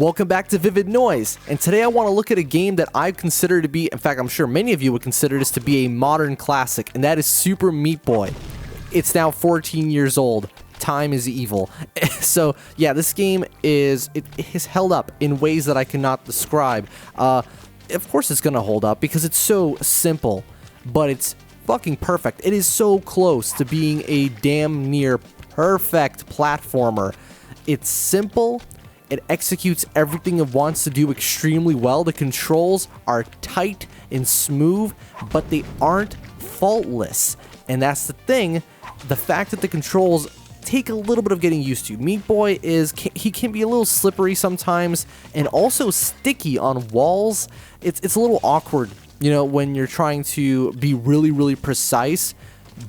Welcome back to Vivid Noise, and today I want to look at a game that I consider to be, in fact I'm sure many of you would consider this to be a modern classic, and that is Super Meat Boy. It's now 14 years old. Time is evil. So yeah, this game is held up in ways that I cannot describe. Of course it's gonna hold up because it's so simple, but it's fucking perfect. It is so close to being a damn near perfect platformer. It's simple. It executes everything it wants to do extremely well. The controls are tight and smooth, but they aren't faultless. And that's the thing, the fact that the controls take a little bit of getting used to. Meat Boy he can be a little slippery sometimes and also sticky on walls. It's a little awkward, you know, when you're trying to be really precise,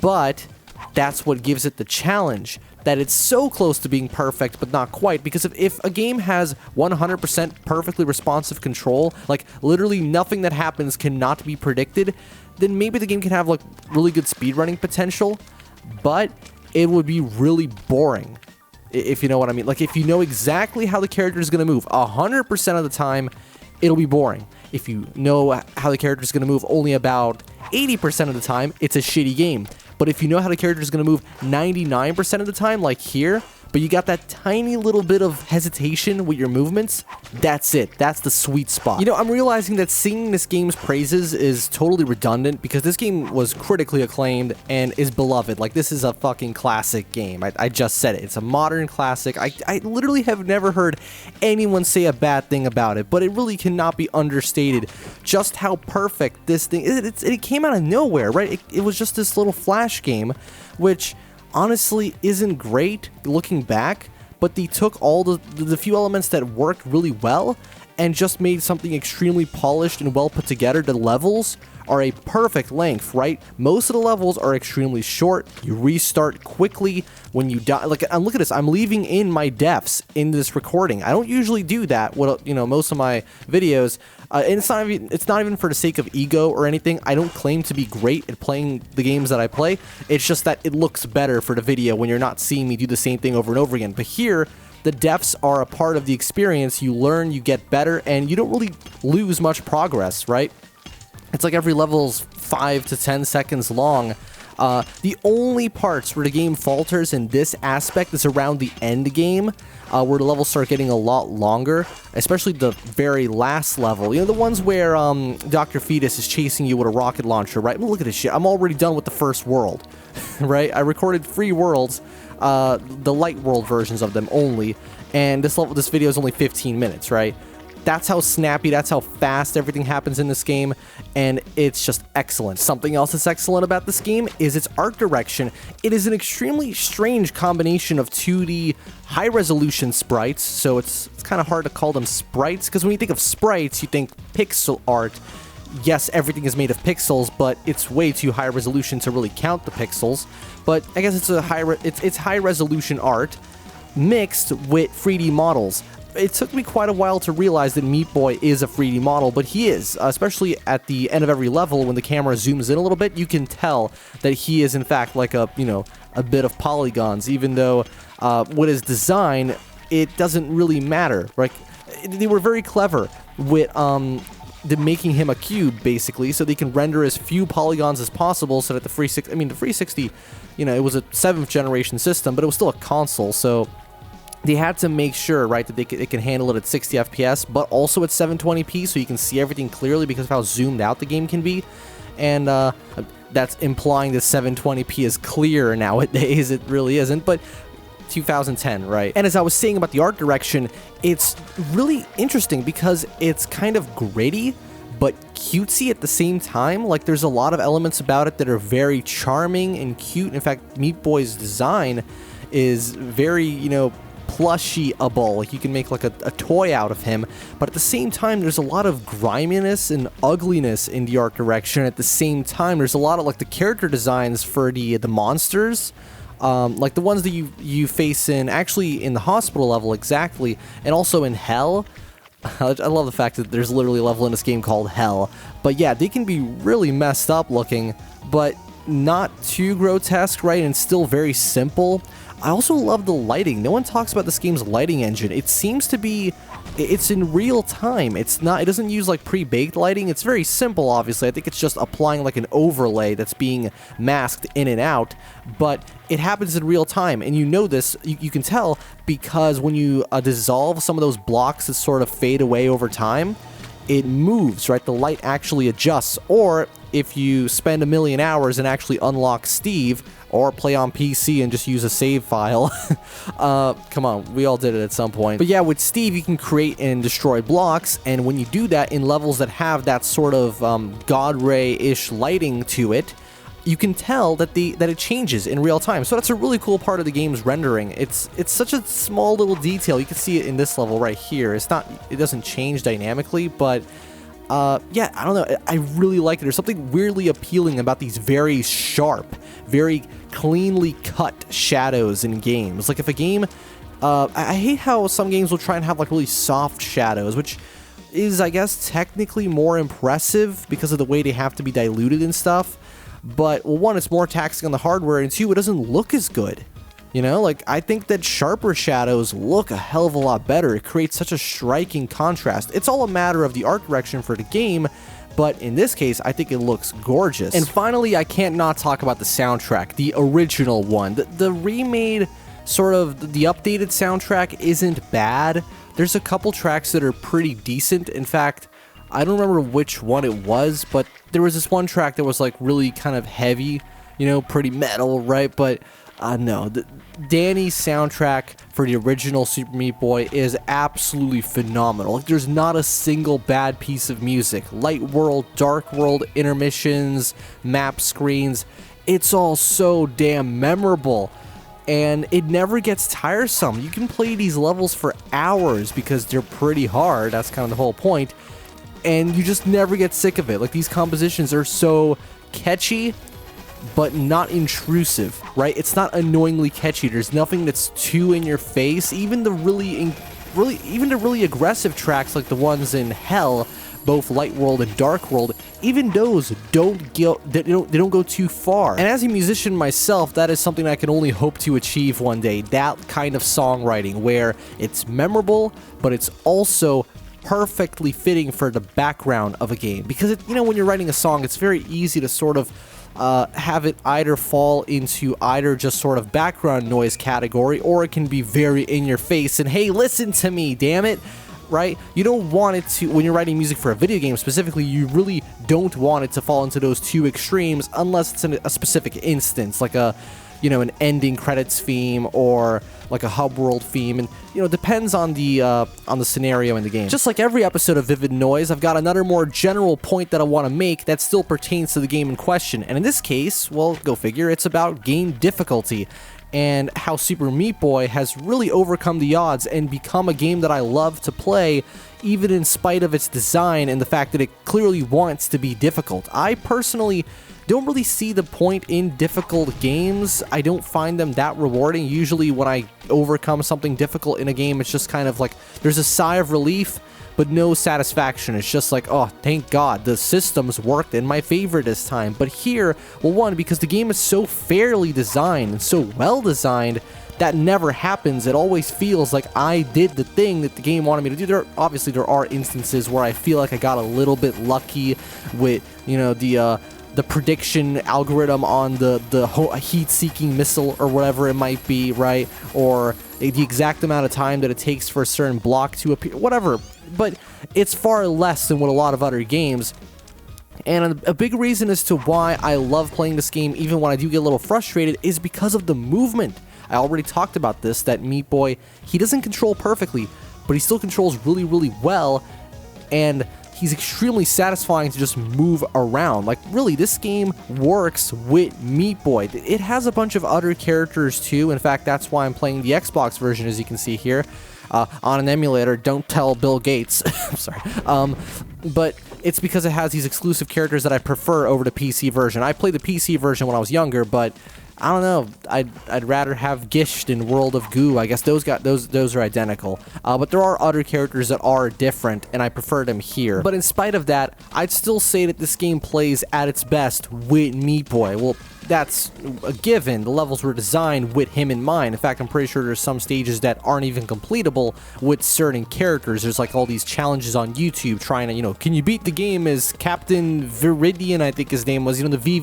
but that's what gives it the challenge. That it's so close to being perfect, but not quite, because if a game has 100% perfectly responsive control, like literally nothing that happens cannot be predicted, then maybe the game can have like really good speedrunning potential, but it would be really boring, if you know what I mean. Like if you know exactly how the character is going to move 100% of the time, it'll be boring. If you know how the character is going to move only about 80% of the time, it's a shitty game. But if you know how the character is going to move 99% of the time, like here, but you got that tiny little bit of hesitation with your movements, that's it. That's the sweet spot. You know, I'm realizing that singing this game's praises is totally redundant because this game was critically acclaimed and is beloved. Like, this is a fucking classic game. I just said it. It's a modern classic. I literally have never heard anyone say a bad thing about it, but it really cannot be understated just how perfect this thing is. It came out of nowhere, right? It was just this little Flash game, which honestly isn't great looking back, but they took all the few elements that worked really well and just made something extremely polished and well put together. The levels are a perfect length, right? Most of the levels are extremely short. You restart quickly when you die. Like, look at this. I'm leaving in my deaths in this recording. I don't usually do that. What, you know, most of my videos, and it's not even for the sake of ego or anything. I don't claim to be great at playing the games that I play. It's just that it looks better for the video when you're not seeing me do the same thing over and over again. But here, the deaths are a part of the experience. You learn, you get better, and you don't really lose much progress, right? It's like every level's 5 to 10 seconds long. The only parts where the game falters in this aspect is around the end game, where the levels start getting a lot longer, especially the very last level. You know, the ones where Dr. Fetus is chasing you with a rocket launcher, right? Look at this shit. I'm already done with the first world, right? I recorded 3 worlds, the light world versions of them only, and this video is only 15 minutes, right? That's how snappy, that's how fast everything happens in this game, and it's just excellent. Something else that's excellent about this game is its art direction. It is an extremely strange combination of 2D high-resolution sprites, so it's kind of hard to call them sprites, because when you think of sprites, you think pixel art. Yes, everything is made of pixels, but it's way too high resolution to really count the pixels. But I guess it's high-resolution art mixed with 3D models. It took me quite a while to realize that Meat Boy is a 3D model, but he is, especially at the end of every level when the camera zooms in a little bit. You can tell that he is in fact like a bit of polygons, even though with his design it doesn't really matter. Like, they were very clever with making him a cube basically, so they can render as few polygons as possible, so that the 360, you know, it was a 7th generation system, but it was still a console, so they had to make sure, right, that it can handle it at 60 FPS, but also at 720p, so you can see everything clearly because of how zoomed out the game can be. And that's implying that 720p is clear nowadays. It really isn't, but 2010, right? And as I was saying about the art direction, it's really interesting because it's kind of gritty, but cutesy at the same time. Like, there's a lot of elements about it that are very charming and cute. In fact, Meat Boy's design is very, you know, plushy-able. Like, you can make like a toy out of him, but at the same time there's a lot of griminess and ugliness in the art direction. At the same time, there's a lot of like the character designs for the monsters, like the ones that you face in the hospital level exactly, and also in Hell. I love the fact that there's literally a level in this game called Hell. But yeah, they can be really messed up looking, but not too grotesque, right? And still very simple. I also love the lighting. No one talks about this game's lighting engine. It seems to be, it's in real time. It doesn't use like pre-baked lighting. It's very simple, obviously. I think it's just applying like an overlay that's being masked in and out, but it happens in real time. And you know this, you can tell because when you dissolve some of those blocks that sort of fade away over time, it moves, right? The light actually adjusts. Or if you spend a million hours and actually unlock Steve, or play on PC and just use a save file. Come on, we all did it at some point. But yeah, with Steve, you can create and destroy blocks, and when you do that in levels that have that sort of God Ray-ish lighting to it, you can tell that it changes in real time. So that's a really cool part of the game's rendering. It's such a small little detail. You can see it in this level right here. It doesn't change dynamically, but yeah, I don't know. I really like it. There's something weirdly appealing about these very sharp, very cleanly cut shadows in games. Like if a game, I hate how some games will try and have like really soft shadows, which is, I guess, technically more impressive because of the way they have to be diluted and stuff. But, well, one, it's more taxing on the hardware, and two, it doesn't look as good. You know, like, I think that sharper shadows look a hell of a lot better. It creates such a striking contrast. It's all a matter of the art direction for the game, but in this case, I think it looks gorgeous. And finally, I can't not talk about the soundtrack, the original one. The remade, sort of, the updated soundtrack isn't bad. There's a couple tracks that are pretty decent. In fact, I don't remember which one it was, but there was this one track that was like really kind of heavy, you know, pretty metal, right? But no, Danny's soundtrack for the original Super Meat Boy is absolutely phenomenal. Like, there's not a single bad piece of music. Light world, dark world, intermissions, map screens, it's all so damn memorable. And it never gets tiresome. You can play these levels for hours because they're pretty hard. That's kind of the whole point. And you just never get sick of it. Like, these compositions are so catchy, but not intrusive, right? It's not annoyingly catchy. There's nothing that's too in your face. Even the really aggressive tracks, like the ones in Hell, both Light World and Dark World, even those don't go too far. And as a musician myself, that is something I can only hope to achieve one day. That kind of songwriting where it's memorable, but it's also perfectly fitting for the background of a game. Because you know, when you're writing a song, it's very easy to sort of have it either fall into either just sort of background noise category, or it can be very in your face and, hey, listen to me, damn it, right? You don't want it to, when you're writing music for a video game specifically, you really don't want it to fall into those two extremes unless it's in a specific instance, like a, you know, an ending credits theme or like a hub world theme, and you know, it depends on the scenario in the game. Just like every episode of Vivid Noise, I've got another more general point that I want to make that still pertains to the game in question, and in this case, well, go figure, it's about game difficulty and how Super Meat Boy has really overcome the odds and become a game that I love to play, even in spite of its design and the fact that it clearly wants to be difficult. I personally don't really see the point in difficult games. I don't find them that rewarding. Usually when I overcome something difficult in a game, it's just kind of like there's a sigh of relief, but no satisfaction. It's just like, oh, thank God, the systems worked in my favor this time. But here, well, one, because the game is so fairly designed and so well designed, that never happens. It always feels like I did the thing that the game wanted me to do. Obviously, there are instances where I feel like I got a little bit lucky with, you know, the prediction algorithm on the heat-seeking missile or whatever it might be, right? Or the exact amount of time that it takes for a certain block to appear, whatever. But it's far less than what a lot of other games. And a big reason as to why I love playing this game, even when I do get a little frustrated, is because of the movement. I already talked about this, that Meat Boy, he doesn't control perfectly, but he still controls really, really well, and he's extremely satisfying to just move around. Like, really, this game works with Meat Boy. It has a bunch of other characters too. In fact, that's why I'm playing the Xbox version, as you can see here, on an emulator. Don't tell Bill Gates. I'm sorry. But it's because it has these exclusive characters that I prefer over the PC version. I played the PC version when I was younger, but I don't know. I'd rather have Gisht in World of Goo. I guess those are identical. But there are other characters that are different, and I prefer them here. But in spite of that, I'd still say that this game plays at its best with Meat Boy. Well, that's a given. The levels were designed with him in mind. In fact, I'm pretty sure there's some stages that aren't even completable with certain characters. There's like all these challenges on YouTube trying to, you know, can you beat the game as Captain Viridian, I think his name was, you know, the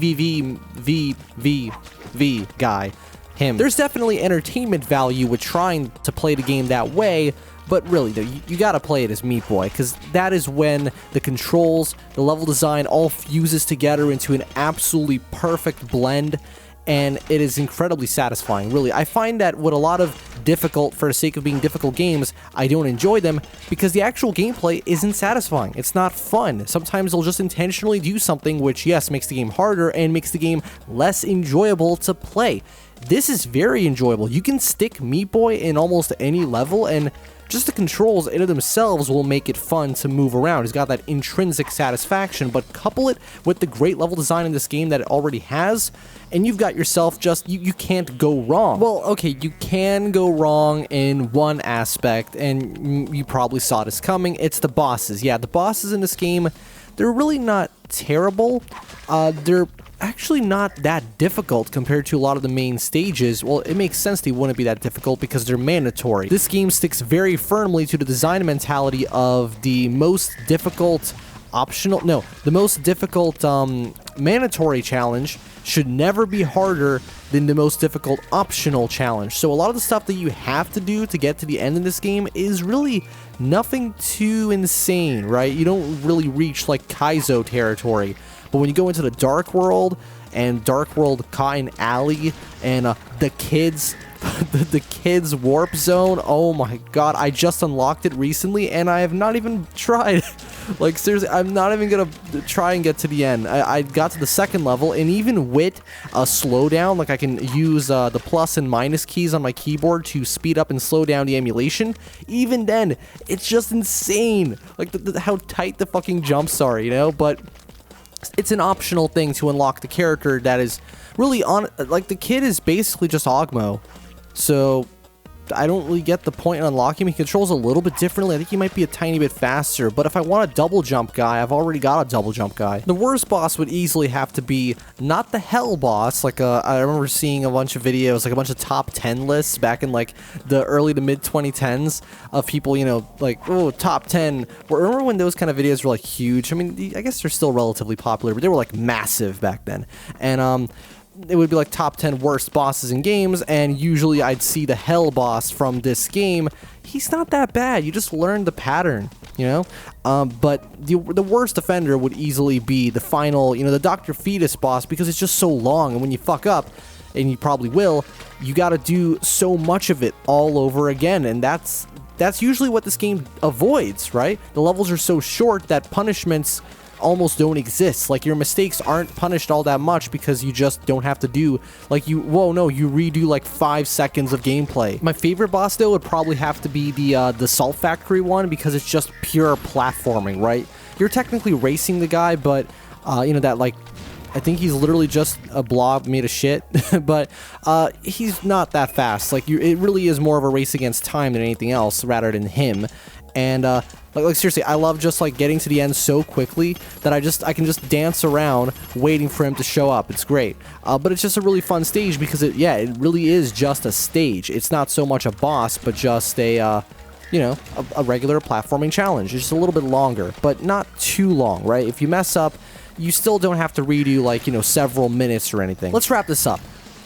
VVV guy. Him. There's definitely entertainment value with trying to play the game that way, but really, though, you gotta play it as Meat Boy, because that is when the controls, the level design all fuses together into an absolutely perfect blend, and it is incredibly satisfying, really. I find that with a lot of difficult, for the sake of being difficult games, I don't enjoy them because the actual gameplay isn't satisfying. It's not fun. Sometimes they'll just intentionally do something which, yes, makes the game harder and makes the game less enjoyable to play. This is very enjoyable. You can stick Meat Boy in almost any level, and just the controls in of themselves will make it fun to move around. He's got that intrinsic satisfaction, but couple it with the great level design in this game that it already has, and you've got yourself just, you can't go wrong. Well, okay, you can go wrong in one aspect, and you probably saw this coming. It's the bosses. Yeah, the bosses in this game, they're really not terrible. They're actually not that difficult compared to a lot of the main stages. Well, it makes sense they wouldn't be that difficult because they're mandatory. This game sticks very firmly to the design mentality of the most difficult mandatory challenge should never be harder than the most difficult optional challenge. So a lot of the stuff that you have to do to get to the end of this game is really nothing too insane, right? You don't really reach like Kaizo territory. But when you go into the Dark World and Dark World Cotton Alley and the kids warp zone, oh my god, I just unlocked it recently and I have not even tried. Like, seriously, I'm not even gonna try and get to the end. I got to the second level, and even with a slowdown, like I can use the plus and minus keys on my keyboard to speed up and slow down the emulation, even then, it's just insane. Like, how tight the fucking jumps are, you know? But it's an optional thing to unlock the character that is really on, like, the kid is basically just Ogmo, so I don't really get the point in unlocking him. He controls a little bit differently. I think he might be a tiny bit faster, but if I want a double jump guy, I've already got a double jump guy. The worst boss would easily have to be not the hell boss. Like, I remember seeing a bunch of videos, like a bunch of top 10 lists back in like the early to mid 2010s of people, you know, like, oh, top 10. Remember when those kind of videos were like huge? I mean, I guess they're still relatively popular, but they were like massive back then. And it would be like top 10 worst bosses in games, and usually I'd see the hell boss from this game. He's not that bad. You just learn the pattern, you know? But the worst offender would easily be the final, you know, the Dr. Fetus boss, because it's just so long, and when you fuck up, and you probably will, you gotta do so much of it all over again, and that's usually what this game avoids, right? The levels are so short that punishments almost don't exist. Like, your mistakes aren't punished all that much because you just don't have to do, like, you redo like 5 seconds of gameplay. My favorite boss, though, would probably have to be the Salt Factory one, because it's just pure platforming, right? You're technically racing the guy, but you know, that, like, I think he's literally just a blob made of shit, but he's not that fast. Like, it really is more of a race against time than anything else, rather than him. And like seriously, I love just like getting to the end so quickly that I can just dance around waiting for him to show up. It's great. But it's just a really fun stage because it really is just a stage. It's not so much a boss, but just a you know, a regular platforming challenge. It's just a little bit longer, but not too long, right? If you mess up, you still don't have to redo, like, you know, several minutes or anything. Let's wrap this up.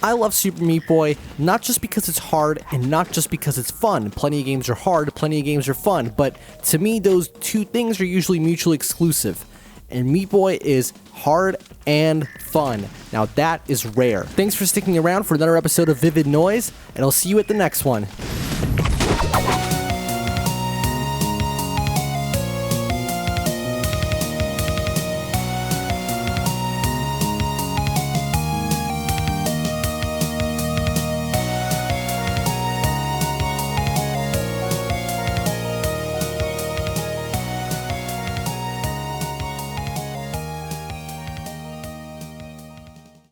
I love Super Meat Boy, not just because it's hard and not just because it's fun. Plenty of games are hard, plenty of games are fun, but to me, those two things are usually mutually exclusive. And Meat Boy is hard and fun. Now that is rare. Thanks for sticking around for another episode of Vivid Noise, and I'll see you at the next one.